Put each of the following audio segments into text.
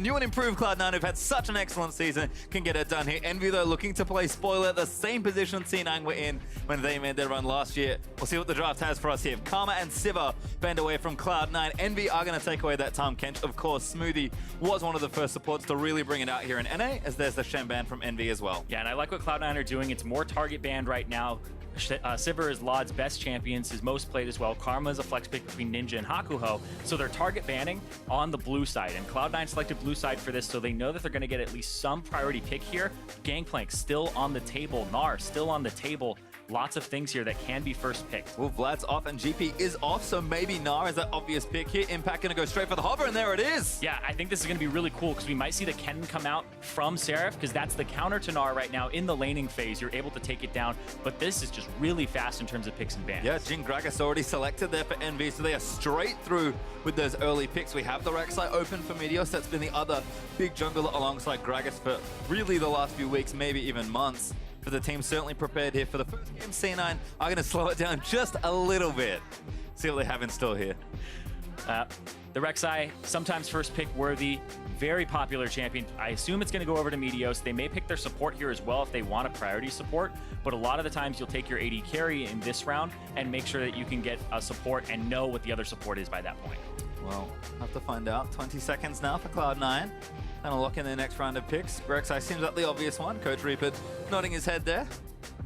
New and improved Cloud9 who've had such an excellent season can get it done here. EnVy though looking to play spoiler, the same position C9 were in when they made their run last year. We'll see what the draft has for us here. Karma and Siva bend away from Cloud9. EnVy are going to take away that Tahm Kench. Of course, Smoothie was one of the first supports to really bring it out here in NA, as there's the Shen ban from EnVy as well. Yeah, and I like what Cloud9 are doing. It's more target banned right now. Siva is Lod's best champions, his most played as well. Karma is a flex pick between Ninja and Hakuho, so they're target banning on the blue side. And Cloud9 selected blue side for this, so they know that they're going to get at least some priority pick here. Gangplank still on the table. Gnar still on the table. Lots of things here that can be first picked. Well, Vlad's off and GP is off, so maybe Gnar is that obvious pick here. Impact going to go straight for the hover, and there it is. Yeah, I think this is going to be really cool because we might see the Kennen come out from Seraph because that's the counter to Gnar right now in the laning phase. You're able to take it down, but this is just really fast in terms of picks and bans. Yeah, Jhin Gragas already selected there for EnVy, so they are straight through with those early picks. We have the RekSai open for Meteos. That's been the other big jungler alongside Gragas for really the last few weeks, maybe even months. But the team certainly prepared here for the first game. C9 are going to slow it down just a little bit. See what they have in store here. The RekSai, sometimes first pick worthy, very popular champion. I assume it's going to go over to Meteos. They may pick their support here as well if they want a priority support, but a lot of the times you'll take your AD carry in this round and make sure that you can get a support and know what the other support is by that point. Well, have to find out. 20 seconds now for Cloud9. And a lock in their next round of picks. RekSai seems like the obvious one. Coach Reaper nodding his head there.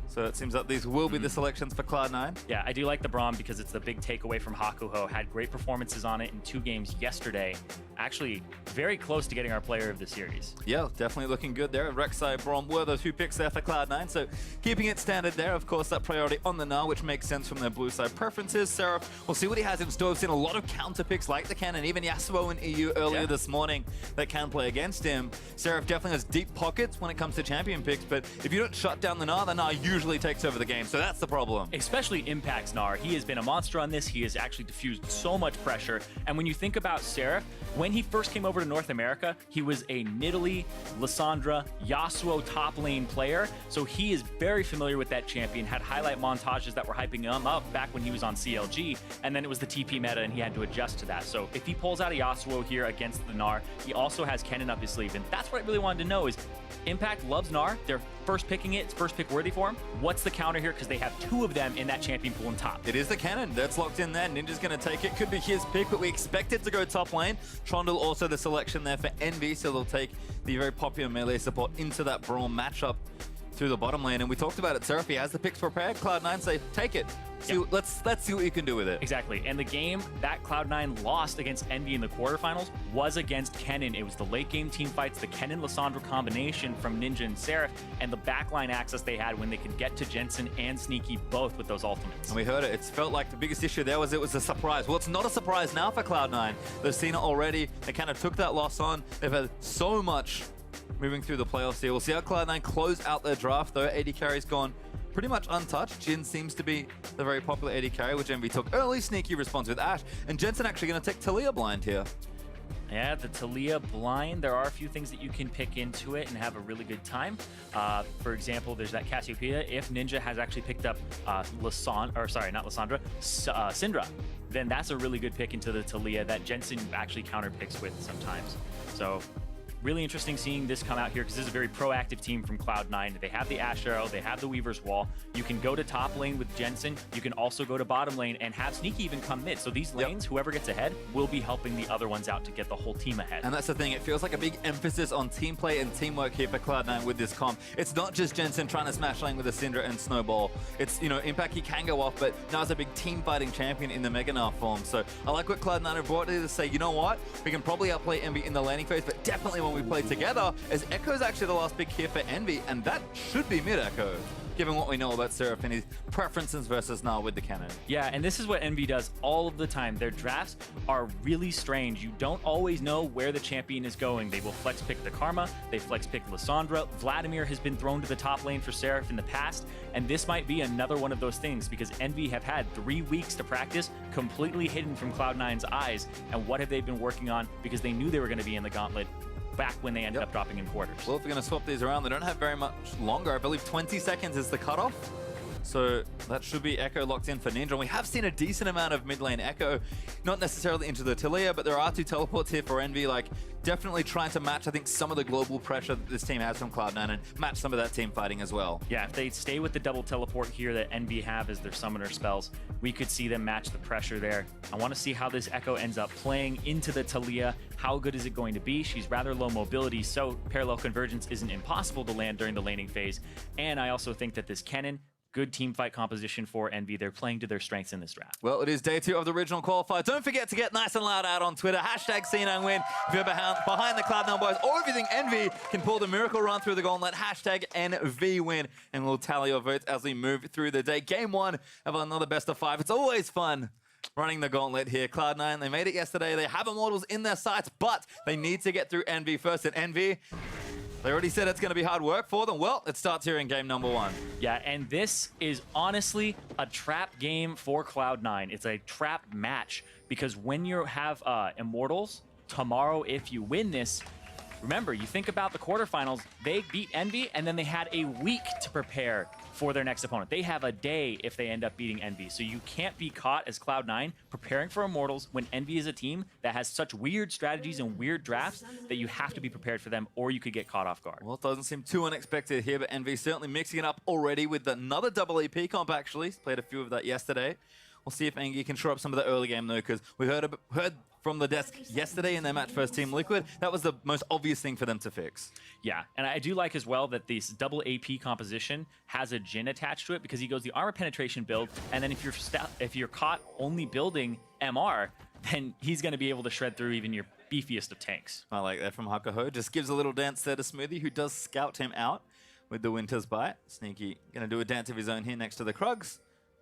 So it seems like these will be the selections for Cloud9. Yeah, I do like the Braum because it's the big takeaway from Hakuho. Had great performances on it in 2 games yesterday. Actually, very close to getting our player of the series. Yeah, definitely looking good there. RekSai, Braum were those 2 picks there for Cloud9. So keeping it standard there. Of course, that priority on the Gnar, which makes sense from their blue side preferences. Seraph, we'll see what he has in store. We've seen a lot of counter picks like the Kennen, even Yasuo in EU earlier this morning that can play against him. Seraph definitely has deep pockets when it comes to champion picks, but if you don't shut down the Gnar usually takes over the game. So that's the problem. Especially impacts Gnar. He has been a monster on this. He has actually diffused so much pressure. And when you think about Seraph, when he first came over to North America, he was a Nidalee, Lissandra, Yasuo top lane player. So he is very familiar with that champion, had highlight montages that were hyping him up back when he was on CLG. And then it was the TP meta and he had to adjust to that. So if he pulls out a Yasuo here against the Gnar, he also has Kennen up his sleeve. And that's what I really wanted to know is Impact loves Gnar. They're first picking it. It's first pick worthy for him. What's the counter here? Because they have 2 of them in that champion pool on top. It is the Kennen. That's locked in there. Ninja's going to take it. Could be his pick, but we expect it to go top lane. Trundle also the selection there for EnVy, so they'll take the very popular melee support into that Braum matchup through the bottom lane. And we talked about it. Seraph has the picks prepared. Cloud9 say, take it. Let's see what you can do with it. Exactly. And the game that Cloud9 lost against EnVy in the quarterfinals was against Kennen. It was the late game team fights, the Kennen-Lissandra combination from Ninja and Seraph, and the backline access they had when they could get to Jensen and Sneaky both with those ultimates. And we heard it. It felt like the biggest issue there was it was a surprise. Well, it's not a surprise now for Cloud9. They've seen it already. They kind of took that loss on. They've had so much moving through the playoffs here. We'll see how Cloud9 close out their draft, though. AD carry's gone pretty much untouched. Jhin seems to be the very popular AD carry, which EnVy took early. Sneaky response with Ashe. And Jensen actually going to take Taliyah blind here. Yeah, the Taliyah blind. There are a few things that you can pick into it and have a really good time. For example, there's that Cassiopeia. If Ninja has actually picked up Syndra, then that's a really good pick into the Taliyah that Jensen actually counter picks with sometimes. So really interesting seeing this come out here because this is a very proactive team from Cloud9. They have the Ashe Arrow, they have the Weaver's Wall. You can go to top lane with Jensen. You can also go to bottom lane and have Sneaky even come mid. So these lanes, whoever gets ahead, will be helping the other ones out to get the whole team ahead. And that's the thing. It feels like a big emphasis on team play and teamwork here for Cloud9 with this comp. It's not just Jensen trying to smash lane with a Syndra and Snowball. It's, you know, Impact, he can go off, but now it's a big team fighting champion in the Mega Gnar form. So I like what Cloud9 have brought here to say, you know what? We can probably outplay EnVy in the laning phase, but definitely when we play together, as Ekko's actually the last pick here for EnVy, and that should be mid Ekko, given what we know about Seraph and his preferences versus Gnar with the Kennen. Yeah, and this is what EnVy does all of the time. Their drafts are really strange. You don't always know where the champion is going. They will flex pick the Karma, they flex pick Lissandra. Vladimir has been thrown to the top lane for Seraph in the past, and this might be another one of those things because EnVy have had 3 weeks to practice, completely hidden from Cloud9's eyes. And what have they been working on? Because they knew they were going to be in the Gauntlet back when they ended up dropping in quarters. Well, if we're going to swap these around, they don't have very much longer. I believe 20 seconds is the cutoff. So that should be Ekko locked in for Ninja. And we have seen a decent amount of mid lane Ekko, not necessarily into the Taliyah, but there are 2 teleports here for Envy, like definitely trying to match, I think, some of the global pressure that this team has from Cloud9 and match some of that team fighting as well. Yeah, if they stay with the double teleport here that Envy have as their summoner spells, we could see them match the pressure there. I want to see how this Ekko ends up playing into the Taliyah. How good is it going to be? She's rather low mobility, so parallel convergence isn't impossible to land during the laning phase. And I also think that this Kennen, good team fight composition for Envy. They're playing to their strengths in this draft. Well, it is day 2 of the original qualifier. Don't forget to get nice and loud out on Twitter. Hashtag #C9win if you're behind the Cloud9 boys, or if you think Envy can pull the miracle run through the Gauntlet. Hashtag #NVWin, and we'll tally your votes as we move through the day. Game 1 of another best of 5. It's always fun running the Gauntlet here. Cloud9, they made it yesterday. They have Immortals in their sights, but they need to get through Envy first. And Envy, they already said it's going to be hard work for them. Well, it starts here in game number 1. Yeah, and this is honestly a trap game for Cloud9. It's a trap match because when you have Immortals, tomorrow if you win this, remember, you think about the quarterfinals, they beat Envy and then they had a week to prepare for their next opponent. They have a day if they end up beating Envy. So you can't be caught as Cloud9 preparing for Immortals when Envy is a team that has such weird strategies and weird drafts that you have to be prepared for them or you could get caught off guard. Well, it doesn't seem too unexpected here, but Envy certainly mixing it up already with another double AP comp, actually. Played a few of that yesterday. We'll see if Envy can shore up some of the early game, though, because we heard from the desk yesterday in their match first Team Liquid, that was the most obvious thing for them to fix. Yeah, and I do like as well that this double AP composition has a Jhin attached to it because he goes the armor penetration build, and then if you're caught only building MR, then he's going to be able to shred through even your beefiest of tanks. I like that from Hakuho. Just gives a little dance there to Smoothie, who does scout him out with the Winter's Bite. Sneaky going to do a dance of his own here next to the Krugs.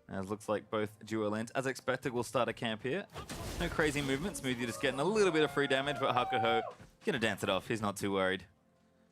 As looks like both duo lanes, as expected, will start a camp here. No crazy movement. Smoothie just getting a little bit of free damage, but Hakuho gonna dance it off. He's not too worried.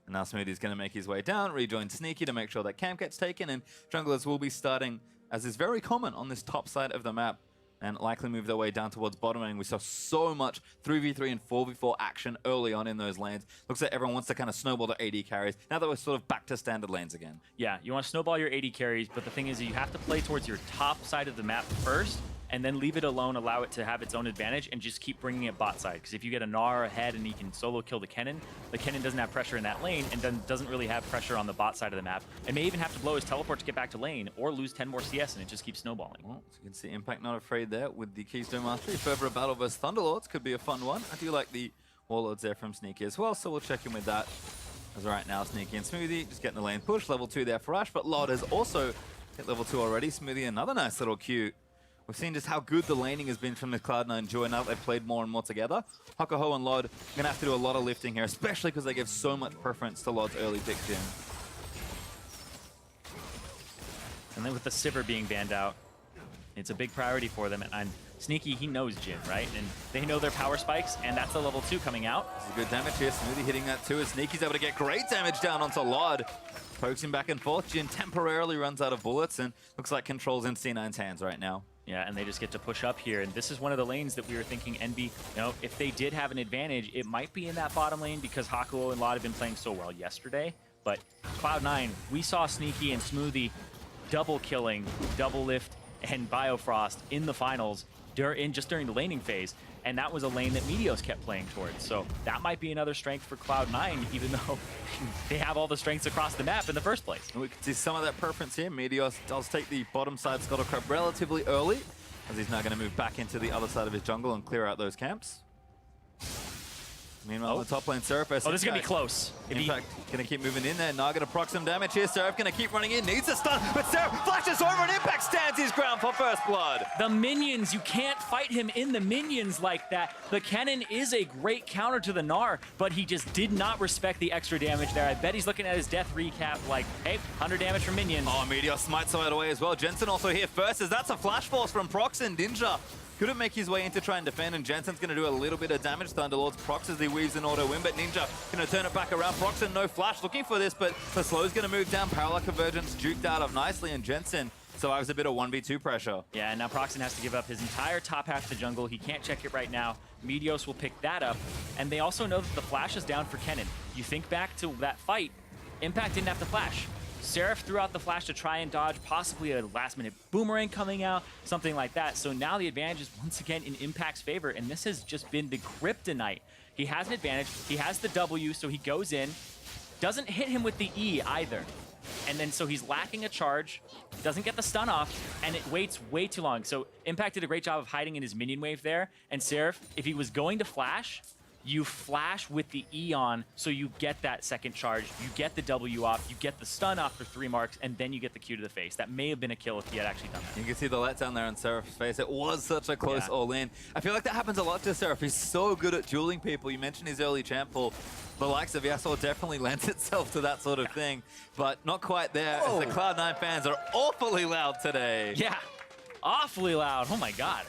And now Smoothie's gonna make his way down, rejoin Sneaky to make sure that camp gets taken, and junglers will be starting, as is very common on this top side of the map, and likely move their way down towards bottom lane. We saw so much 3v3 and 4v4 action early on in those lanes. Looks like everyone wants to kind of snowball their AD carries. Now that we're sort of back to standard lanes again. Yeah, you want to snowball your AD carries, but the thing is you have to play towards your top side of the map first, and then leave it alone, allow it to have its own advantage, and just keep bringing it bot side. Because if you get a Gnar ahead and he can solo kill the Kennen doesn't have pressure in that lane and then doesn't really have pressure on the bot side of the map, and may even have to blow his teleport to get back to lane or lose 10 more CS, and it just keeps snowballing. Well, so you can see Impact not afraid there with the Keystone Mastery. Further a battle versus Thunderlords could be a fun one. I do like the Warlords there from Sneaky as well, so we'll check in with that. As right now, Sneaky and Smoothie just getting the lane push. Level 2 there for Ashe, but Lod has also hit level 2 already. Smoothie, another nice little Q. We've seen just how good the laning has been from the Cloud9 duo now that they've played more and more together. Hakuho and Lod are going to have to do a lot of lifting here, especially because they give so much preference to Lod's early pick Jhin. And then with the Sivir being banned out, it's a big priority for them. And Sneaky, he knows Jhin, right? And they know their power spikes, and that's the level 2 coming out. This is good damage here. Smoothie hitting that too, as Sneaky's able to get great damage down onto Lod. Pokes him back and forth. Jhin temporarily runs out of bullets and looks like controls in C9's hands right now. Yeah, and they just get to push up here. And this is one of the lanes that we were thinking Envy, if they did have an advantage, it might be in that bottom lane because Hakuho and Lod have been playing so well yesterday. But Cloud9, we saw Sneaky and Smoothie double killing, double lift, and Biofrost in the finals just during the laning phase. And that was a lane that Meteos kept playing towards. So that might be another strength for Cloud9, even though they have all the strengths across the map in the first place. And we can see some of that preference here. Meteos does take the bottom side Scuttle Crab relatively early, as he's now going to move back into the other side of his jungle and clear out those camps. Meanwhile, the top lane, Seraph. Oh, this is going to be close. In fact, going to keep moving in there. Gnar going to proc some damage here. Seraph going to keep running in. Needs a stun, but Seraph flashes over and Impact stands his ground for first blood. The minions, you can't fight him in the minions like that. The Kennen is a great counter to the Gnar, but he just did not respect the extra damage there. I bet he's looking at his death recap like, hey, 100 damage from minions. Oh, Meteos smites right away as well. Jensen also here first, as that's a flash force from Procxin. Ninja couldn't make his way in to try and defend, and Jensen's going to do a little bit of damage. Thunderlord's Prox as he weaves an auto win, but Ninja going to turn it back around. Procxin, no flash, looking for this, but the slow's going to move down. Parallel convergence juked out of nicely, and Jensen survives a bit of 1v2 pressure. Yeah, and now Procxin has to give up his entire top half of the jungle. He can't check it right now. Meteos will pick that up, and they also know that the flash is down for Kennen. You think back to that fight, Impact didn't have to flash. Seraph threw out the flash to try and dodge possibly a last-minute boomerang coming out, something like that. So now the advantage is once again in Impact's favor, and this has just been the kryptonite. He has an advantage. He has the W, so he goes in. Doesn't hit him with the E either. And then so he's lacking a charge, doesn't get the stun off, and it waits way too long. So Impact did a great job of hiding in his minion wave there. And Seraph, if he was going to flash, you flash with the E on, so you get that second charge, you get the W off, you get the stun off for 3 marks, and then you get the Q to the face. That may have been a kill if he had actually done that. You can see the letdown there on Seraph's face. It was such a close all-in. I feel like that happens a lot to Seraph. He's so good at dueling people. You mentioned his early champ pull. The likes of Yasuo definitely lends itself to that sort of thing, but not quite there. As the Cloud9 fans are awfully loud today. Yeah, awfully loud. Oh my god.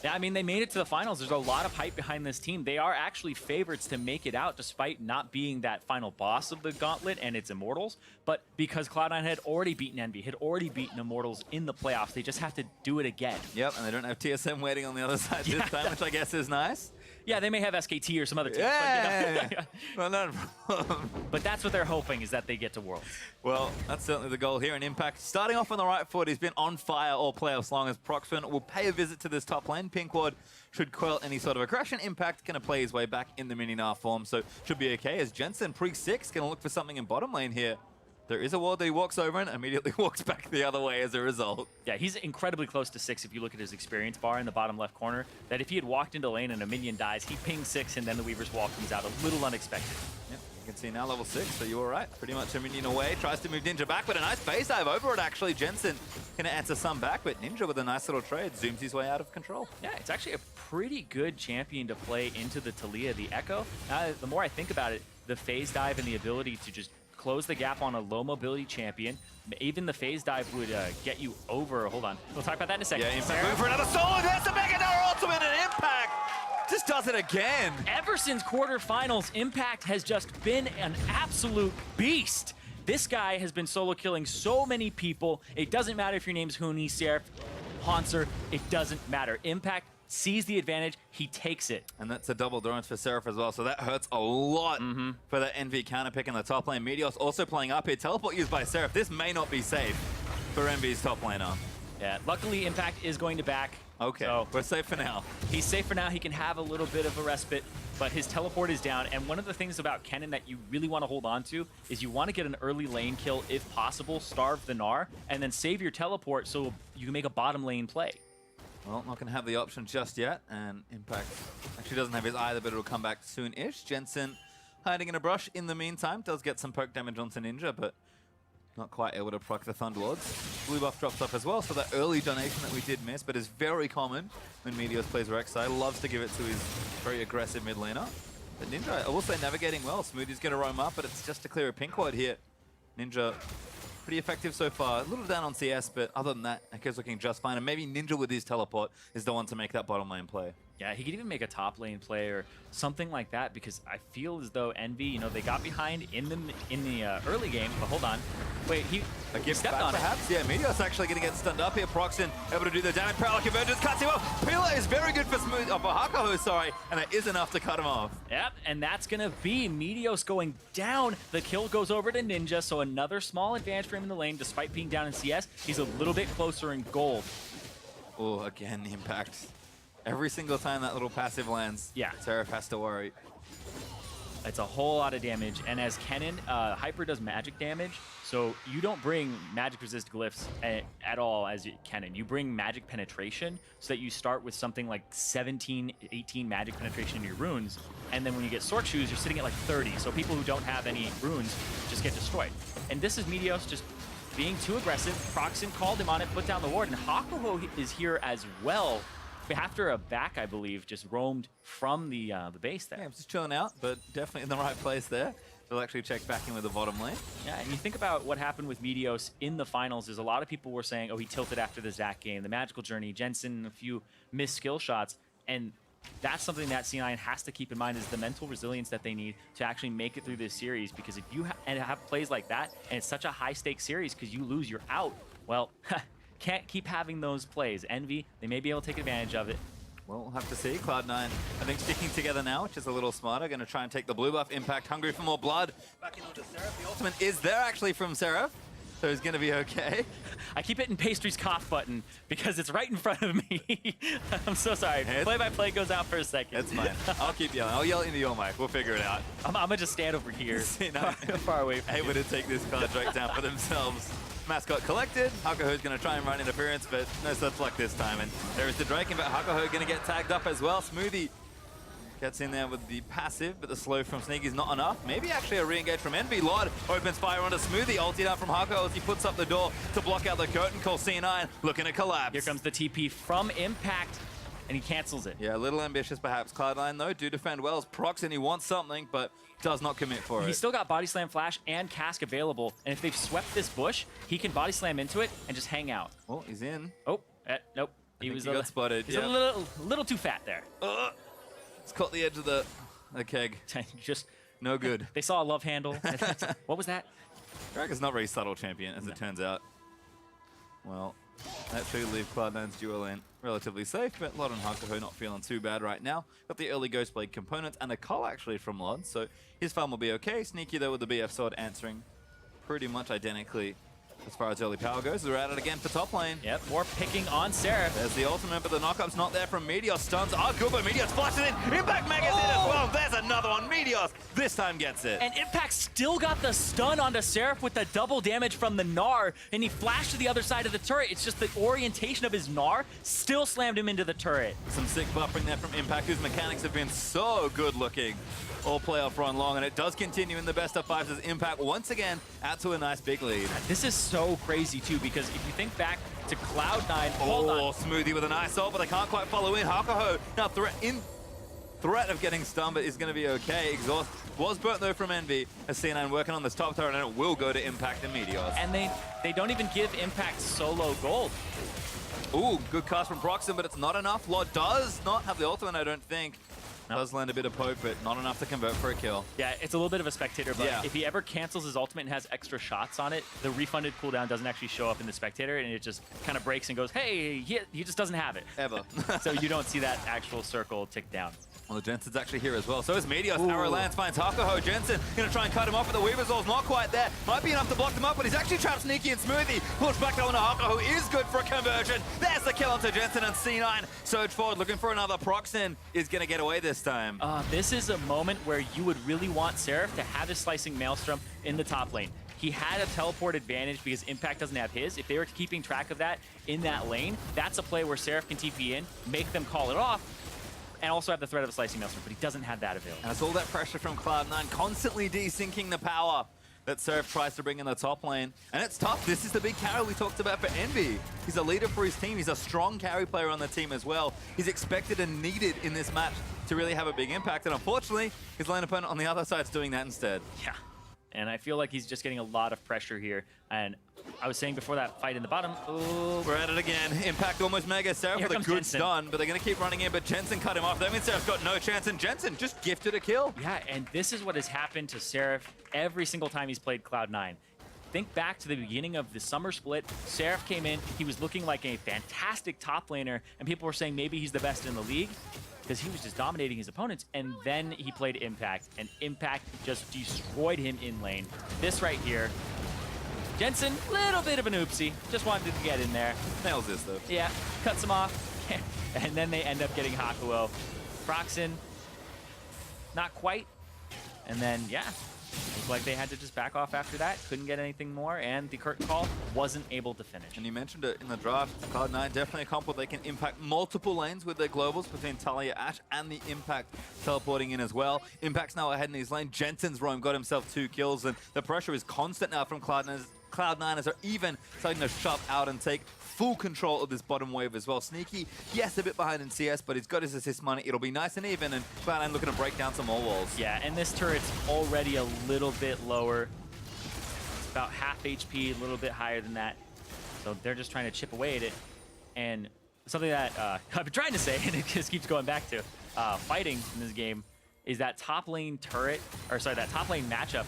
Yeah, I mean, they made it to the finals. There's a lot of hype behind this team. They are actually favorites to make it out, despite not being that final boss of the Gauntlet and its Immortals. But because Cloud9 had already beaten Envy, had already beaten Immortals in the playoffs, they just have to do it again. Yep, and they don't have TSM waiting on the other side this time, which I guess is nice. Yeah, they may have SKT or some other teams. Yeah, but, you know, well, not a problem. But that's what they're hoping, is that they get to Worlds. Well, that's certainly the goal here in Impact. Starting off on the right foot, he's been on fire all playoffs long, as Procxin will pay a visit to this top lane. Pink Ward should quell any sort of aggression. Impact going to play his way back in the mini Gnar form, so should be okay, as Jensen, pre-6, going to look for something in bottom lane here. There is a ward that he walks over and immediately walks back the other way as a result. Yeah, he's incredibly close to 6 if you look at his experience bar in the bottom left corner. That if he had walked into lane and a minion dies, he pings 6 and then the Weaver's Wall comes out. A little unexpected. Yep, you can see now level 6, so you were right. Pretty much a minion away. Tries to move Ninja back, but a nice phase dive over it actually. Jensen going to answer some back, but Ninja with a nice little trade zooms his way out of control. Yeah, it's actually a pretty good champion to play into the Taliyah, the Ekko. The more I think about it, the phase dive and the ability to just close the gap on a low mobility champion. Even the phase dive would get you over. Hold on, we'll talk about that in a second. Yeah, Impact moving for another solo. There's the Mega Gnar ultimate, and Impact just does it again. Ever since quarterfinals, Impact has just been an absolute beast. This guy has been solo killing so many people. It doesn't matter if your name's Huni, Seraph, Hanser. It doesn't matter. Impact sees the advantage, he takes it. And that's a double drones for Seraph as well, so that hurts a lot for that Envy counter pick in the top lane. Meteos also playing up here. Teleport used by Seraph. This may not be safe for Envy's top laner. Yeah, luckily Impact is going to back. Okay, so we're safe for now. He's safe for now. He can have a little bit of a respite, but his teleport is down. And one of the things about Kennen that you really want to hold on to is you want to get an early lane kill if possible, starve the Gnar, and then save your teleport so you can make a bottom lane play. Well, not going to have the option just yet, and Impact actually doesn't have his either, but it'll come back soon-ish. Jensen hiding in a brush in the meantime, does get some poke damage onto Ninja, but not quite able to proc the Thunderlords. Blue buff drops off as well, so that early donation that we did miss, but is very common when Meteos plays RekSai. Loves to give it to his very aggressive mid laner. But Ninja also navigating well. Smoothie's going to roam up, but it's just to clear a pink ward here. Ninja pretty effective so far. A little down on CS, but other than that, Ekko's looking just fine. And maybe Ninja with his teleport is the one to make that bottom lane play. Yeah, he could even make a top lane play or something like that, because I feel as though Envy, you know, they got behind in the early game, but hold on. Wait, he stepped on perhaps? Yeah, Meteos actually going to get stunned up here. Procxin able to do the damage. Parallel convergence cuts him off. Pila is very good for Hakuho, sorry, and that is enough to cut him off. Yep, and that's going to be Meteos going down. The kill goes over to Ninja, so another small advantage for him in the lane. Despite being down in CS, he's a little bit closer in gold. Oh, again, the impact. Every single time that little passive lands, yeah, Seraph has to worry. It's a whole lot of damage, and as Kennen, Hyper does magic damage, so you don't bring magic resist glyphs at all as Kennen. You bring magic penetration, so that you start with something like 17, 18 magic penetration in your runes, and then when you get Sword Shoes, you're sitting at like 30, so people who don't have any runes just get destroyed. And this is Meteos just being too aggressive. Procxin called him on it, put down the ward, and Hakuho is here as well. After a back, I believe, just roamed from the base there. Yeah, I'm just chilling out, but definitely in the right place there. They'll actually check back in with the bottom lane. Yeah, and you think about what happened with Meteos in the finals is a lot of people were saying, oh, he tilted after the Zac game, the Magical Journey, Jensen, a few missed skill shots, and that's something that C9 has to keep in mind is the mental resilience that they need to actually make it through this series, because if you have plays like that, and it's such a high-stakes series because you lose, you're out, well, can't keep having those plays. Envy, they may be able to take advantage of it. We'll have to see. Cloud9, I think, sticking together now, which is a little smarter. Going to try and take the blue buff. Impact, hungry for more blood. Back in onto Seraph. The ultimate is there, actually, from Seraph. So he's going to be okay. I keep hitting Pastry's cough button because it's right in front of me. I'm so sorry. Play-by-play goes out for a second. That's fine. I'll keep yelling. I'll yell into your mic. We'll figure it out. I'm going to just stand over here, far away from able to take this card right down for themselves. Mascot collected. Hakuho's going to try and run interference, but no such luck this time. And there is the Drake, but Hakuho going to get tagged up as well. Smoothie gets in there with the passive, but the slow from Sneaky's not enough. Maybe actually a re-engage from Envy. Lord opens fire onto Smoothie, ulti down from Hakuho as he puts up the door to block out the curtain call. C9 looking to collapse. Here comes the TP from Impact, and he cancels it. Yeah, a little ambitious perhaps. Cloud9 though, do defend well. As Procxin, he wants something, but does not commit for it. He's still got Body Slam Flash and Cask available, and if they've swept this bush, he can Body Slam into it and just hang out. Oh, he's in. Oh, nope. He got spotted. He's a little too fat there. It's caught the edge of the keg. Just no good. They saw a love handle. What was that? Gragas is not very subtle champion, as it turns out. Well, that should leave Cloud9's duo lane relatively safe, but Lod and Hakuho not feeling too bad right now. Got the early Ghostblade components and a cull actually from Lod, so his farm will be okay. Sneaky though with the BF sword answering pretty much identically as far as early power goes. They're at it again for top lane. Yep, more picking on Seraph. There's the ultimate, but the knockup's not there from Meteos. Stuns are good, but Meteos flashes in. Impact Mega's in as well. There's another one. Meteos this time gets it. And Impact still got the stun onto Seraph with the double damage from the Gnar, and he flashed to the other side of the turret. It's just the orientation of his Gnar still slammed him into the turret. Some sick buffering there from Impact, whose mechanics have been so good looking all playoff run long, and it does continue in the best of fives as Impact once again out to a nice big lead. This is so crazy too, because if you think back to Cloud9, hold on. Smoothie with a nice ult, but they can't quite follow in. Hakuho now threat of getting stunned, but is going to be okay. Exhaust was burnt though from Envy as C9 working on this top turret, and it will go to Impact and Meteos. And they don't even give Impact solo gold. Ooh, good cast from Procxin, but it's not enough. Lord does not have the ultimate, I don't think. Does land a bit of poke, but not enough to convert for a kill. Yeah, it's a little bit of a spectator, but if he ever cancels his ultimate and has extra shots on it, the refunded cooldown doesn't actually show up in the spectator, and it just kind of breaks and goes, hey, he just doesn't have it. Ever. So you don't see that actual circle tick down. Well, Jensen's actually here as well. So is Meteos. Arrow lands, finds Hakuho. Jensen gonna try and cut him off, but the Weaver's All's not quite there. Might be enough to block them up, but he's actually trapped Sneaky and Smoothie. Push back down to Hakuho is good for a conversion. There's the kill onto Jensen, and C9 surge forward looking for another. Procxin is gonna get away this time. This is a moment where you would really want Seraph to have his Slicing Maelstrom in the top lane. He had a teleport advantage because Impact doesn't have his. If they were keeping track of that in that lane, that's a play where Seraph can TP in, make them call it off, and also have the threat of a Slicing Maelstrom, but he doesn't have that available. And it's all that pressure from Cloud9, constantly desyncing the power that Seraph tries to bring in the top lane. And it's tough. This is the big carry we talked about for Envy. He's a leader for his team. He's a strong carry player on the team as well. He's expected and needed in this match to really have a big impact. And unfortunately, his lane opponent on the other side is doing that instead. Yeah. And I feel like he's just getting a lot of pressure here. And I was saying before that fight in the bottom. Ooh. We're at it again. Impact almost mega. Seraph with a good stun, but they're going to keep running in. But Jensen cut him off. That means Seraph's got no chance, and Jensen just gifted a kill. Yeah, and this is what has happened to Seraph every single time he's played Cloud9. Think back to the beginning of the summer split. Seraph came in. He was looking like a fantastic top laner, and people were saying maybe he's the best in the league because he was just dominating his opponents. And then he played Impact, and Impact just destroyed him in lane. This right here, Jensen, little bit of an oopsie. Just wanted to get in there. Nails this, though. Yeah, cuts him off. And then they end up getting Hakuho. Procxin, not quite. And then, yeah, looked like they had to just back off after that. Couldn't get anything more, and the curtain call wasn't able to finish. And you mentioned it in the draft. Cloud9 definitely a comp where they can impact multiple lanes with their globals between Taliyah, Ashe, and the Impact teleporting in as well. Impact's now ahead in his lane. Jensen's roam got himself 2 kills, and the pressure is constant now from Cloud9 are even starting to shove out and take full control of this bottom wave as well. Sneaky, yes, a bit behind in CS, but he's got his assist money. It'll be nice and even, and Cloud9 looking to break down some more walls. Yeah, and this turret's already a little bit lower. It's about half HP, a little bit higher than that. So they're just trying to chip away at it. And something that I've been trying to say, and it just keeps going back to, fighting in this game, is that top lane turret, or sorry, that top lane matchup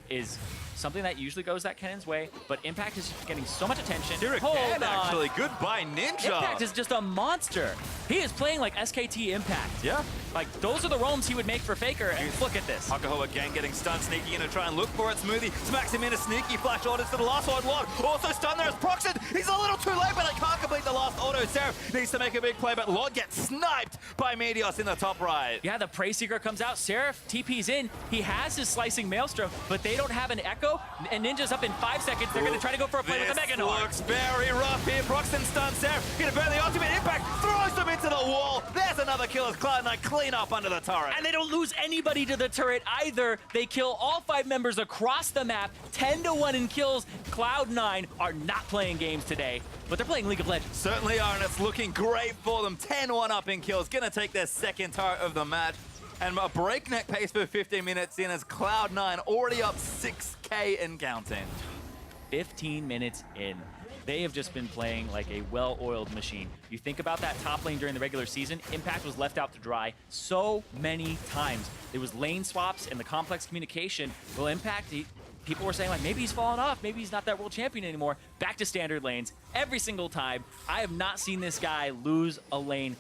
is something that usually goes that Kennen's way, but Impact is getting so much attention. Zirene actually, goodbye Ninja. Impact is just a monster. He is playing like SKT Impact. Yeah. Like, those are the roams he would make for Faker, and look at this. Hakuho again getting stunned, sneaking in to try and look for it. Smoothie smacks him in a sneaky flash orders to the last one. Lord also stunned there as Procxin. He's a little too late, but they can't complete the last auto. Seraph needs to make a big play, but Lord gets sniped by Meteos in the top right. Yeah, the Prey Seeker comes out. Seraph TP's in. He has his slicing Maelstrom, but they don't have an Ekko, and Ninja's up in 5 seconds. They're going to try to go for a play with the Mega Gnar. Looks very rough here. Procxin stuns Seraph. Gonna burn the ultimate. Impact throws them into the wall. There's another kill as Cloud9 clean up under the turret. And they don't lose anybody to the turret either. They kill all 5 members across the map, 10-1 in kills. Cloud9 are not playing games today, but they're playing League of Legends. Certainly are, and it's looking great for them. 10-1 up in kills. Gonna take their second turret of the match. And a breakneck pace for 15 minutes in as Cloud9 already up 6K and counting. 15 minutes in. They have just been playing like a well-oiled machine. You think about that top lane during the regular season, Impact was left out to dry so many times. There was lane swaps and the complex communication. Well, Impact, people were saying like, maybe he's fallen off, maybe he's not that world champion anymore. Back to standard lanes every single time. I have not seen this guy lose a lane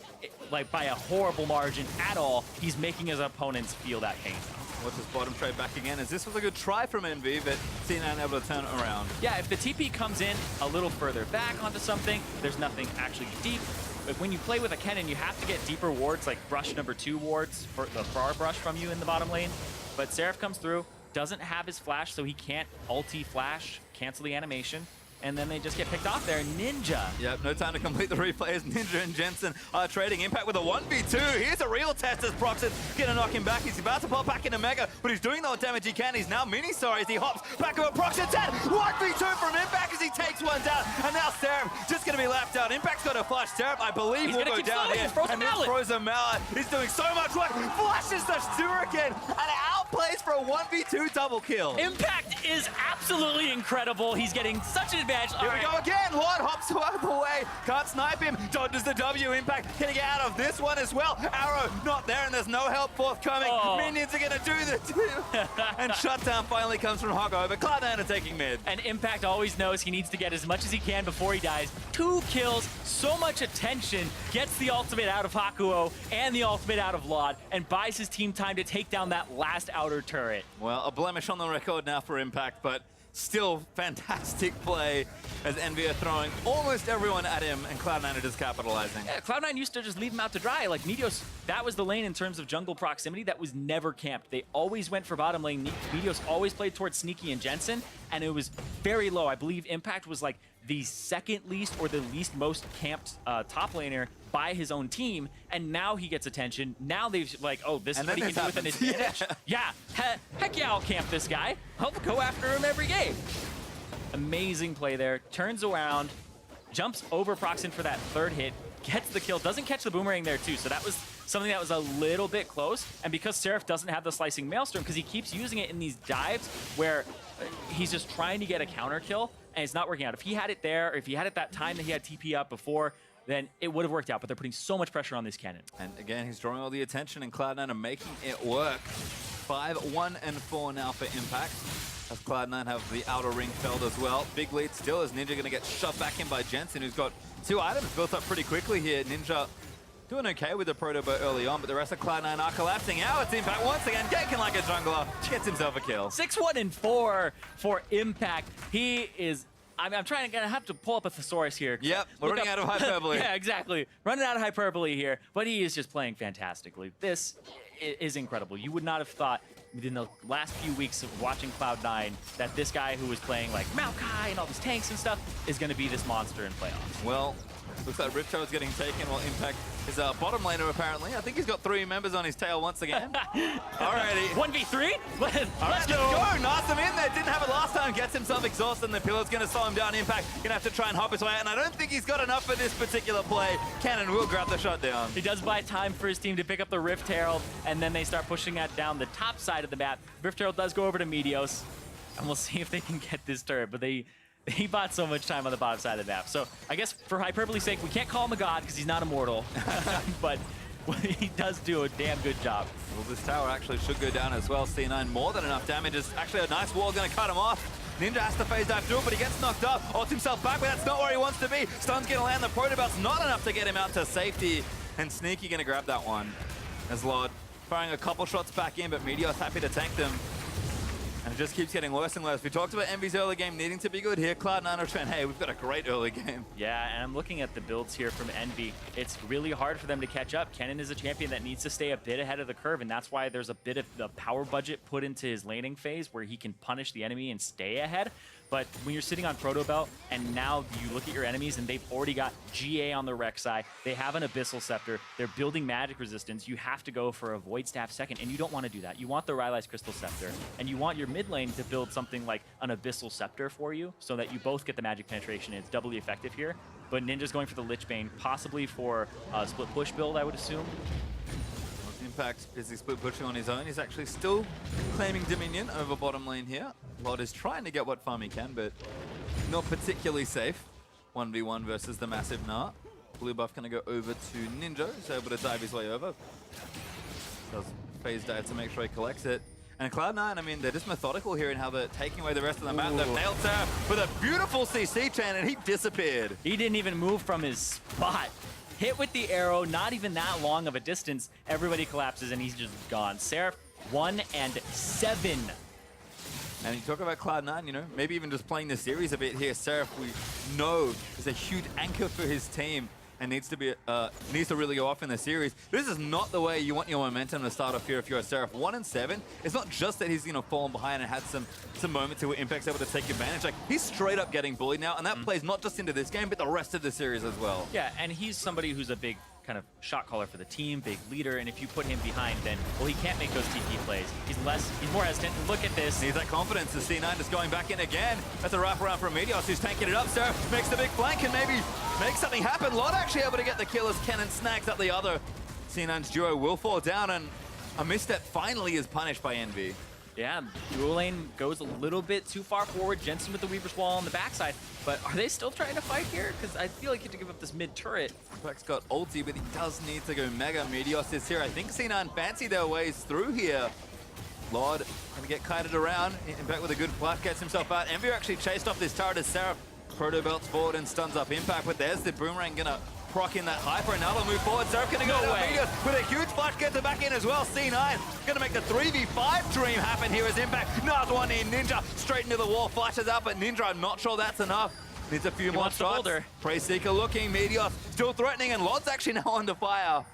like by a horrible margin at all. He's making his opponents feel that pain. Watch this bottom trade back again, as this was a good try from EnVy, but C9 able to turn it around. Yeah, if the TP comes in a little further back onto something, there's nothing actually deep. But when you play with a Kennen, you have to get deeper wards, like brush number 2 wards, for the far brush from you in the bottom lane. But Seraph comes through, doesn't have his flash, so he can't ulti flash, cancel the animation. And then they just get picked off there. Ninja. Yep, no time to complete the replay as Ninja and Jensen are trading. Impact with a 1v2. Here's a real test as Procxin gonna knock him back. He's about to pop back into Mega, but he's doing the damage he can. He's now mini-sorry as he hops back over Procxin. 10, 1v2 from Impact as he takes one down. And now Seraph just gonna be left out. Impact's got a flash. Seraph, I believe, will go down here. And this Frozen Mallet is doing so much work. Flashes the Shuriken and outplays for a 1v2 double kill. Impact is absolutely incredible. He's getting such an advantage. Here we go again. Lord hops out of the way. Can't snipe him. Dodges the W. Impact can he get out of this one as well. Arrow not there, and there's no help forthcoming. Minions are going to do the and shutdown finally comes from Hakuho, but Cloud9 are taking mid. And Impact always knows he needs to get as much as he can before he dies. 2 kills, so much attention, gets the ultimate out of Hakuho and the ultimate out of Laud, and buys his team time to take down that last outer turret. Well, a blemish on the record now for Impact, but still fantastic play as EnVy are throwing almost everyone at him, and Cloud9 are just capitalizing. Yeah, Cloud9 used to just leave him out to dry. Like Meteos, that was the lane in terms of jungle proximity that was never camped. They always went for bottom lane. Meteos always played towards Sneaky and Jensen, and it was very low. I believe Impact was like the second least or the least most camped top laner by his own team, and now he gets attention. Now they've like, oh, this is what he can do with an advantage. Yeah, heck yeah, I'll camp this guy. I'll go after him every game. Amazing play there. Turns around, jumps over Procxin for that 3rd hit, gets the kill, doesn't catch the boomerang there too, so that was something that was a little bit close. And because Seraph doesn't have the slicing Maelstrom, because he keeps using it in these dives where he's just trying to get a counter kill, and it's not working out. If he had it there, or if he had it that time that he had TP up before, then it would have worked out, but they're putting so much pressure on this Kennen. And again, he's drawing all the attention, and Cloud9 are making it work. 5-1-4 now for Impact, as Cloud9 have the outer ring felled as well. Big lead still as Ninja going to get shoved back in by Jensen, who's got 2 items built up pretty quickly here. Ninja doing okay with the Proto Bow early on, but the rest of Cloud9 are collapsing. Now it's Impact once again, ganking like a jungler, gets himself a kill. 6-1-4 for Impact. He is... I'm trying to have to pull up a thesaurus here. Yep, we're running out of hyperbole. Yeah, exactly. Running out of hyperbole here, but he is just playing fantastically. This is incredible. You would not have thought within the last few weeks of watching Cloud9 that this guy who was playing like Maokai and all these tanks and stuff is going to be this monster in playoffs. Well, looks like Ripto is getting taken while Impact is a bottom laner apparently. I think he's got 3 members on his tail once again. Alrighty. 1v3? Let's go. Nice him in there. Didn't have it last time. Gets himself exhausted and the pillow's going to slow him down. Impact going to have to try and hop his way out. And I don't think he's got enough for this particular play. Kennen will grab the shutdown. He does buy time for his team to pick up the Rift Herald, and then they start pushing that down the top side of the map. Rift Herald does go over to Meteos, and we'll see if they can get this turret, but he bought so much time on the bottom side of the map. So I guess for hyperbole's sake, we can't call him a god because he's not immortal. But he does do a damn good job. Well, this tower actually should go down as well. C9 more than enough damage. It's actually a nice wall going to cut him off. Ninja has to phase dive through it, but he gets knocked up. Ults himself back, but that's not where he wants to be. Stun's going to land. The Protobelt's not enough to get him out to safety. And Sneaky going to grab that one. As Lord firing a couple shots back in, but Meteos happy to tank them. And it just keeps getting worse and worse. We talked about EnVyUs early game needing to be good here. Cloud9 are trying, hey, we've got a great early game. Yeah, and I'm looking at the builds here from Envy. It's really hard for them to catch up. Kennen is a champion that needs to stay a bit ahead of the curve, and that's why there's a bit of the power budget put into his laning phase where he can punish the enemy and stay ahead. But when you're sitting on Protobelt and now you look at your enemies and they've already got GA on the RekSai, they have an Abyssal Scepter, they're building magic resistance, you have to go for a Void Staff second, and you don't want to do that. You want the Rylai's Crystal Scepter, and you want your mid lane to build something like an Abyssal Scepter for you so that you both get the magic penetration and it's doubly effective here. But Ninja's going for the Lich Bane, possibly for a split push build, I would assume. Impact busy split pushing on his own. He's actually still claiming Dominion over bottom lane here. Lord is trying to get what farm he can, but not particularly safe. 1v1 versus the massive Gnar. Blue buff going to go over to Ninja. He's able to dive his way over. Does phase dive to make sure he collects it. And Cloud9, I mean, they're just methodical here in how they're taking away the rest of the map. They've nailed Seraph with a beautiful CC chain, and he disappeared. He didn't even move from his spot. Hit with the arrow, not even that long of a distance. Everybody collapses and he's just gone. Seraph 1 and 7. And you talk about Cloud9, you know, maybe even just playing the series a bit here. Seraph, we know, is a huge anchor for his team and needs to really go off in the series. This is not the way you want your momentum to start off here if you're a Seraph. 1 and 7. It's not just that he's, you know, fallen behind and had some moments where Impact's able to take advantage. Like, he's straight up getting bullied now, and that plays not just into this game, but the rest of the series as well. Yeah, and he's somebody who's a big kind of shot caller for the team, big leader, and if you put him behind, then, well, he can't make those TP plays. He's more hesitant. Look at this. Needs that confidence. The C9 just going back in again. That's a wraparound from Meteos, who's tanking it up. Seraph makes the big flank and maybe make something happen. Lot actually able to get the kill as Kennen snags up the other. C9's duo will fall down, and a misstep finally is punished by Envy. Yeah, dual lane goes a little bit too far forward. Jensen with the Weaver's Wall on the backside. But are they still trying to fight here? Because I feel like you have to give up this mid turret. Quack's got ulti, but he does need to go mega. Meteos is here. I think C9 fancy their ways through here. Lord gonna get kited around. Impact with a good flash gets himself out. EnVyUs actually chased off this turret as Seraph Protobelts forward and stuns up Impact. But there's the Boomerang gonna proc in that hyper, and now they'll move forward. Seraph gonna go down Meteos with a huge flash, gets it back in as well. C9 gonna make the 3v5 dream happen here as Impact knobs one in. Ninja straight into the wall, flashes out, but Ninja, I'm not sure that's enough. Needs a few more shots. Prey Seeker looking, Meteos still threatening, and Lod's actually now under fire.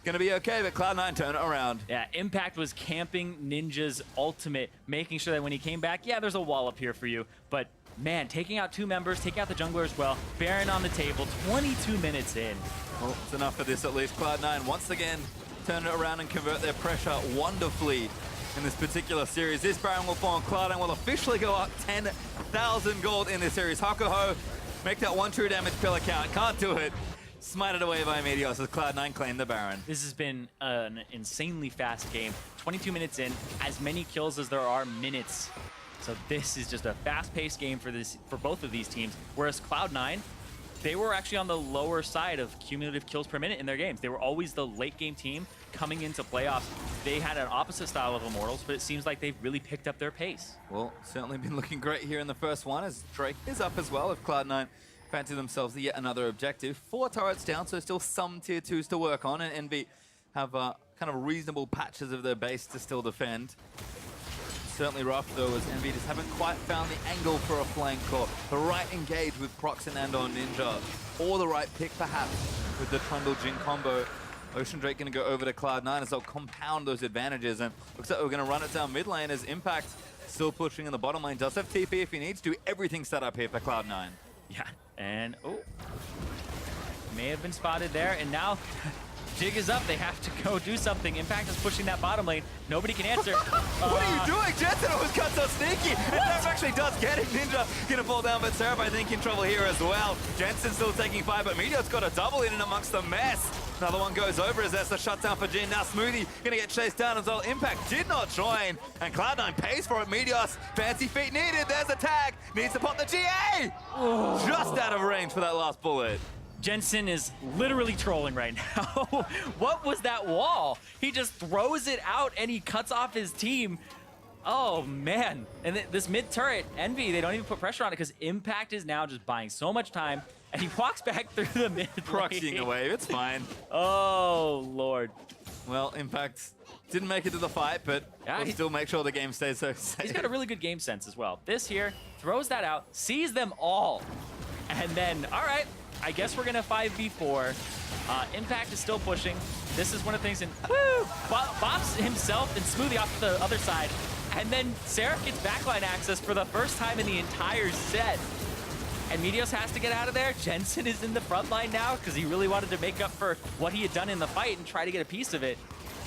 Gonna be okay, but Cloud9 turn it around. Yeah, Impact was camping Ninja's ultimate, making sure that when he came back, yeah, there's a wall up here for you, but man, taking out 2 members, taking out the jungler as well. Baron on the table, 22 minutes in. Well, it's enough for this at least. Cloud9 once again turn it around and convert their pressure wonderfully in this particular series. This Baron will fall, and Cloud9 will officially go up 10,000 gold in this series. Hakuho, make that 1 true damage pillar count. Can't do it. Smited away by Meteos as Cloud9 claim the Baron. This has been an insanely fast game. 22 minutes in, as many kills as there are minutes. So this is just a fast-paced game for both of these teams. Whereas Cloud9, they were actually on the lower side of cumulative kills per minute in their games. They were always the late-game team coming into playoffs. They had an opposite style of Immortals, but it seems like they've really picked up their pace. Well, certainly been looking great here in the first one as Drake is up as well. If Cloud9 fancy themselves yet another objective. 4 turrets down, so still some tier 2s to work on, and Envy have kind of reasonable patches of their base to still defend. Certainly rough though, as Envy just haven't quite found the angle for a flank or the right engage with Procxin and on Ninja, or the right pick perhaps with the Trundle Jhin combo. Ocean Drake going to go over to Cloud9 as they'll compound those advantages, and looks like we're going to run it down mid lane as Impact still pushing in the bottom lane. Does have TP if he needs to. Everything set up here for Cloud9. Yeah, and oh, may have been spotted there, and now Jig is up. They have to go do something. Impact is pushing that bottom lane. Nobody can answer. What are you doing? Jensen always got so sneaky. And Seraph actually does get it. Ninja gonna fall down, but Seraph I think in trouble here as well. Jensen still taking 5, but Meteos got a double in and amongst the mess. Another one goes over as that's the shutdown for Jhin. Now Smoothie gonna get chased down as well. Impact did not join, and Cloud9 pays for it. Meteos, fancy feet needed. There's a tag. Needs to pop the GA. Just out of range for that last bullet. Jensen is literally trolling right now. What was that wall? He just throws it out and he cuts off his team. Oh, man. And this mid turret, Envy, they don't even put pressure on it because Impact is now just buying so much time. And he walks back through the mid lane. Proxying away, it's fine. Oh, Lord. Well, Impact didn't make it to the fight, but yeah, we'll still make sure the game stays so safe. He's got a really good game sense as well. This here, throws that out, sees them all. And then, all right, I guess we're gonna 5v4. Impact is still pushing. This is one of the things, and woo! Bops himself and Smoothie off to the other side. And then Seraph gets backline access for the first time in the entire set. And Meteos has to get out of there. Jensen is in the front line now because he really wanted to make up for what he had done in the fight and try to get a piece of it.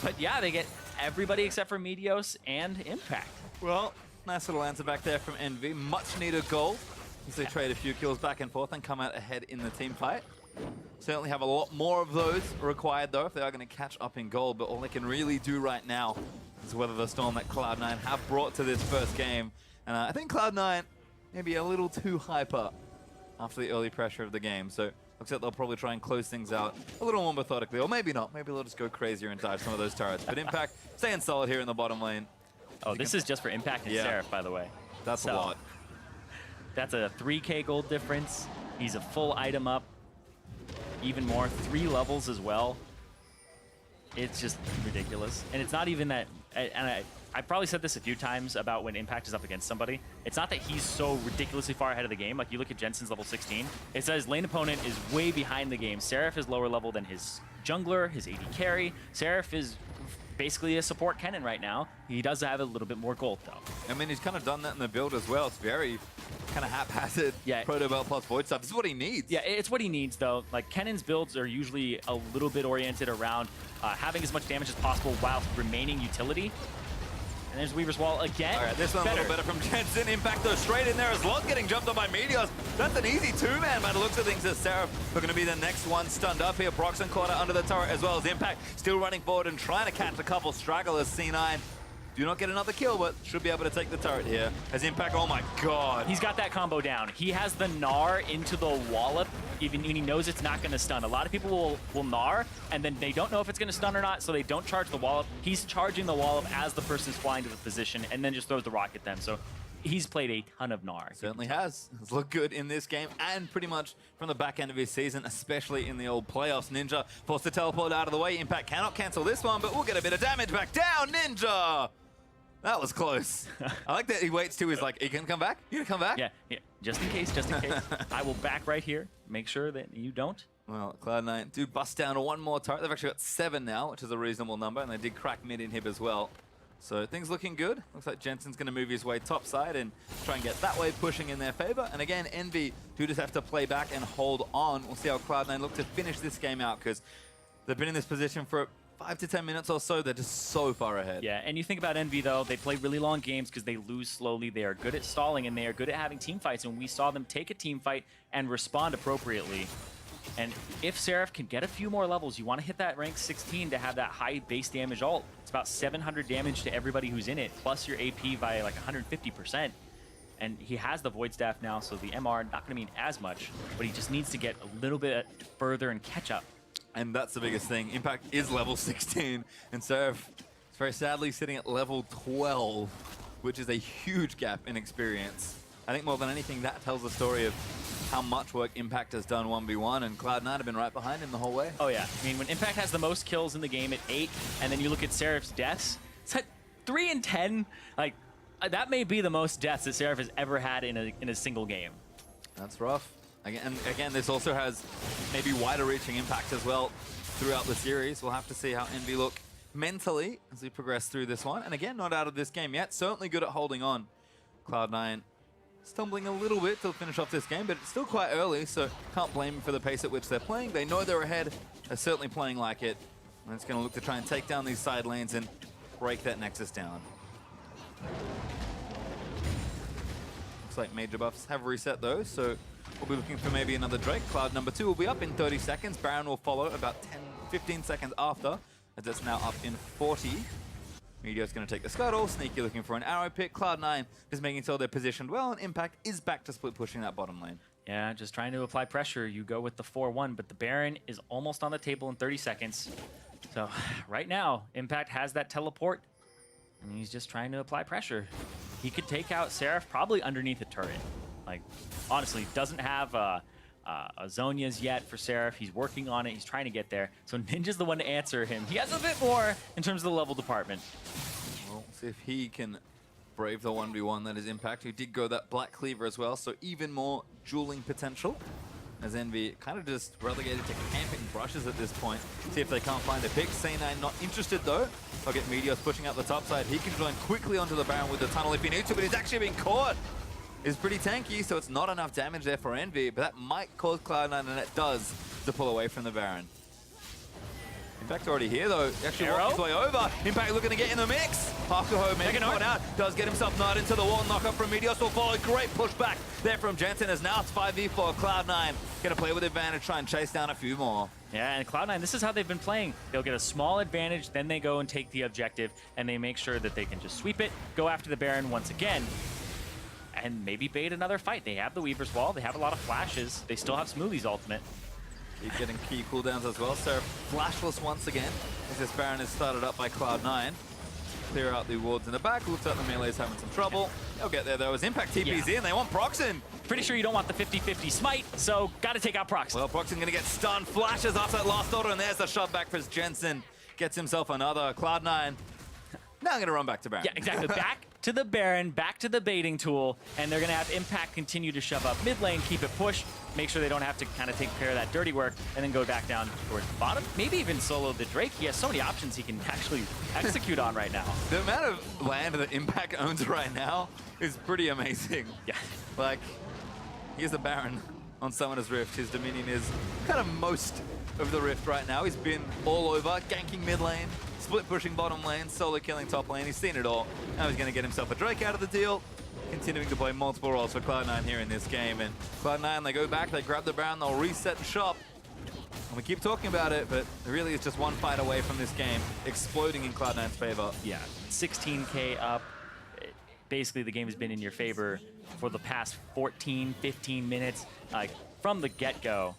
But yeah, they get everybody except for Meteos and Impact. Well, nice little answer back there from Envy. Much needed goal. As they trade a few kills back and forth and come out ahead in the team fight. Certainly have a lot more of those required though if they are going to catch up in gold, but all they can really do right now is weather the storm that Cloud9 have brought to this first game. And I think Cloud9 maybe a little too hyper after the early pressure of the game, so looks like they'll probably try and close things out a little more methodically, or maybe not. Maybe they'll just go crazier and dive some of those turrets. But Impact staying solid here in the bottom lane. Oh, this is just for Impact and Seraph, by the way. That's a lot. That's a 3K gold difference. He's a full item up. Even more, 3 levels as well. It's just ridiculous. And it's not even that, and I probably said this a few times about when Impact is up against somebody. It's not that he's so ridiculously far ahead of the game. Like you look at Jensen's level 16, it says lane opponent is way behind the game. Seraph is lower level than his jungler, his AD carry. Seraph is basically a support Kennen right now. He does have a little bit more gold though. I mean, he's kind of done that in the build as well. It's very kind of haphazard. Yeah. Proto Belt plus Void stuff. This is what he needs. Yeah, it's what he needs though. Like Kennen's builds are usually a little bit oriented around having as much damage as possible while remaining utility. And there's Weaver's Wall again. All right, this one a little better from Jensen. Impact though straight in there as well, getting jumped on by Meteos. That's an easy 2-man by the looks of things as Seraph are going to be the next one stunned up here. Procxin caught it under the turret as well as Impact still running forward and trying to catch a couple stragglers. C9 do not get another kill, but should be able to take the turret here. As Impact, oh my god. He's got that combo down. He has the Gnar into the wallop, even when he knows it's not going to stun. A lot of people will Gnar, and then they don't know if it's going to stun or not, so they don't charge the wallop. He's charging the wallop as the person's flying to the position, and then just throws the rock at them. So he's played a ton of Gnar. Certainly has. It's looked good in this game, and pretty much from the back end of his season, especially in the old playoffs. Ninja forced to teleport out of the way. Impact cannot cancel this one, but we'll get a bit of damage back down. Ninja! That was close. I like that he waits till he's like, he can come back? You gonna come back? Yeah, just in case, just in case. I will back right here. Make sure that you don't. Well, Cloud9 do bust down to one more turret. They've actually got 7 now, which is a reasonable number, and they did crack mid-inhib as well. So things looking good. Looks like Jensen's going to move his way top side and try and get that way pushing in their favor. And again, Envy do just have to play back and hold on. We'll see how Cloud9 look to finish this game out, because they've been in this position for 5 to 10 minutes or so. They're just so far ahead. Yeah, and you think about Envy, though, they play really long games because they lose slowly. They are good at stalling, and they are good at having team fights, and we saw them take a team fight and respond appropriately. And if Seraph can get a few more levels, you want to hit that rank 16 to have that high base damage ult. It's about 700 damage to everybody who's in it, plus your AP by like 150%. And he has the Void Staff now, so the MR not going to mean as much, but he just needs to get a little bit further and catch up. And that's the biggest thing. Impact is level 16, and Seraph is very sadly sitting at level 12, which is a huge gap in experience. I think more than anything, that tells the story of how much work Impact has done 1v1, and Cloud9 have been right behind him the whole way. Oh yeah, I mean, when Impact has the most kills in the game at 8, and then you look at Seraph's deaths, it's at 3 and 10. Like, that may be the most deaths that Seraph has ever had in a single game. That's rough. And again, this also has maybe wider reaching impact as well throughout the series. We'll have to see how Envy look mentally as we progress through this one. And again, not out of this game yet. Certainly good at holding on. Cloud9 stumbling a little bit to finish off this game, but it's still quite early, so can't blame them for the pace at which they're playing. They know they're ahead. They're certainly playing like it. And it's going to look to try and take down these side lanes and break that Nexus down. Looks like major buffs have reset though, so we'll be looking for maybe another Drake. Cloud number 2 will be up in 30 seconds. Braum will follow about 15 seconds after, as it's now up in 40. Meteos going to take the scuttle. Sneaky looking for an arrow pick. Cloud9 is making sure they're positioned well, and Impact is back to split pushing that bottom lane. Yeah, just trying to apply pressure. You go with the 4-1, but the Baron is almost on the table in 30 seconds. So right now, Impact has that teleport, and he's just trying to apply pressure. He could take out Seraph probably underneath a turret. Like, honestly, doesn't have a Zhonya's yet for Seraph. He's working on it. He's trying to get there. So Ninja's the one to answer him. He has a bit more in terms of the level department. Well, see if he can brave the 1v1 that is Impact, who did go that Black Cleaver as well, so even more dueling potential. As Envy kind of just relegated to camping brushes at this point. See if they can't find a pick. C9 not interested though. They'll get Meteos pushing out the top side. He can join quickly onto the Baron with the tunnel if he needs to, but he's actually been caught. Is pretty tanky, so it's not enough damage there for Envy, but that might cause Cloud9, and it does, to pull away from the Baron. Impact already here though, actually walking his way over. Impact looking to get in the mix. Hakuho maybe caught out, does get himself knifed into the wall. Knock up from Meteos will follow. Great pushback there from Jensen, as now it's 5v4. Cloud9 gonna play with advantage, try and chase down a few more. Yeah, and Cloud9, this is how they've been playing. They'll get a small advantage, then they go and take the objective, and they make sure that they can just sweep it, go after the Baron once again, and maybe bait another fight. They have the Weaver's Wall, they have a lot of flashes, they still have Smoothie's ultimate. Keep getting key cooldowns as well. Seraph flashless once again, as this Baron is started up by Cloud9. Clear out the wards in the back. Looks like the melee's having some trouble. They'll get there though, as Impact TP's in. They want Procxin. Pretty sure you don't want the 50-50 smite, so gotta take out Procxin. Well, Procxin gonna get stunned. Flashes after that last order, and there's the shot back for Jensen. Gets himself another. Cloud9 now I'm gonna run back to Baron. Yeah, exactly. Back to the Baron, back to the baiting tool, and they're gonna have Impact continue to shove up mid lane, keep it push, make sure they don't have to kind of take care of that dirty work, and then go back down towards the bottom. Maybe even solo the Drake. He has so many options he can actually execute on right now. The amount of land that Impact owns right now is pretty amazing. Yeah. Like, here's the Baron on Summoner's Rift. His Dominion is kind of most of the Rift right now. He's been all over, ganking mid lane, split pushing bottom lane, solo killing top lane. He's seen it all. Now he's going to get himself a Drake out of the deal. Continuing to play multiple roles for Cloud9 here in this game. And Cloud9, they go back, they grab the Baron, they'll reset shop. And we keep talking about it, but really it's just one fight away from this game exploding in Cloud9's favor. Yeah, 16K up. Basically, the game has been in your favor for the past 14, 15 minutes. From the get-go,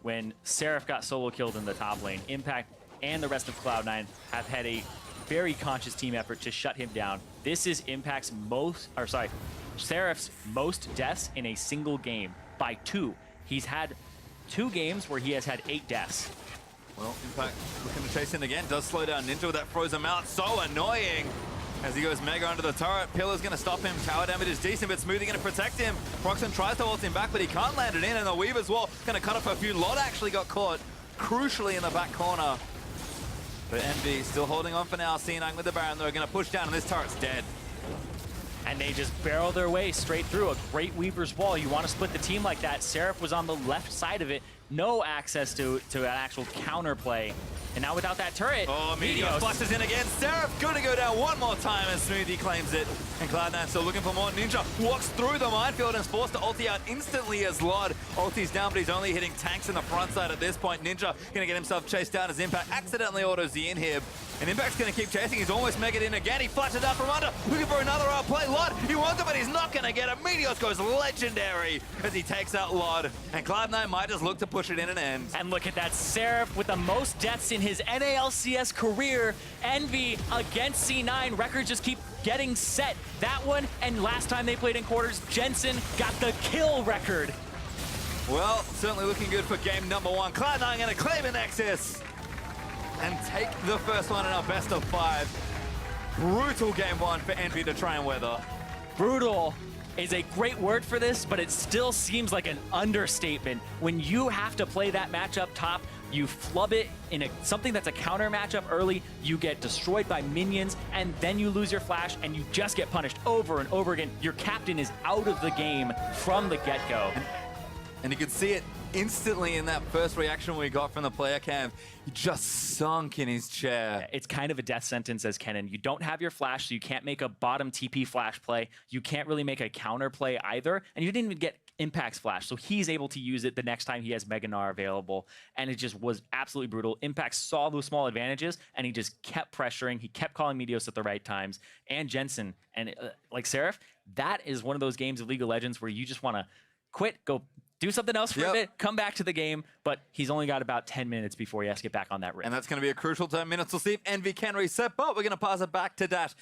when Seraph got solo killed in the top lane, Impact and the rest of Cloud9 have had a very conscious team effort to shut him down. This is Impact's Seraph's most deaths in a single game by 2. He's had 2 games where he has had 8 deaths. Well, Impact looking to chase in again. Does slow down Ninja with that frozen mount. So annoying. As he goes mega under the turret. Pillar's going to stop him. Tower damage is decent, but Smoothie going to protect him. Procxin tries to ult him back, but he can't land it in. And the Weaver's Wall going to cut off a few. Lot actually got caught crucially in the back corner. But Envy still holding on for now. C9 with the Baron, they're going to push down, and this turret's dead. And they just barrel their way straight through a great Weaver's Wall. You want to split the team like that. Seraph was on the left side of it. No access to an actual counter play. And now without that turret, oh, Meteos flushes in again. Seraph going to go down one more time, and Smoothie claims it. And Cloud9 still looking for more. Ninja walks through the minefield and is forced to ulti out instantly as Lod. Ulti's down, but he's only hitting tanks in the front side at this point. Ninja going to get himself chased down as Impact accidentally autos the inhib. And Impact's going to keep chasing. He's almost mega in again. He flashes out from under, looking for another outplay. Lod, he wants it, but he's not going to get it. Meteos goes legendary as he takes out Lod. And Cloud9 might just look to push it in and end. And look at that, Seraph with the most deaths in his NALCS career. Envy against C9. Records just keep getting set. That one, and last time they played in quarters, Jensen got the kill record. Well, certainly looking good for game number 1. Cloud9 going to claim a Nexus and take the first one in our best of 5. Brutal game 1 for Envy to try and weather. Brutal is a great word for this, but it still seems like an understatement. When you have to play that matchup top, you flub it in something that's a counter matchup early, you get destroyed by minions, and then you lose your flash, and you just get punished over and over again. Your captain is out of the game from the get-go. And you could see it instantly in that first reaction we got from the player cam. He just sunk in his chair. It's kind of a death sentence as Kennen. You don't have your flash, so you can't make a bottom TP flash play. You can't really make a counter play either, and you didn't even get Impact's flash, so he's able to use it the next time he has Gnar available, and it just was absolutely brutal. Impact saw those small advantages, and he just kept pressuring. He kept calling Meteos at the right times, and Jensen. And like Seraph, that is one of those games of League of Legends where you just want to quit, go do something else for a bit, come back to the game, but he's only got about 10 minutes before he has to get back on that rig. And that's going to be a crucial 10 minutes. We'll see if Envy can reset, but we're going to pass it back to Dash.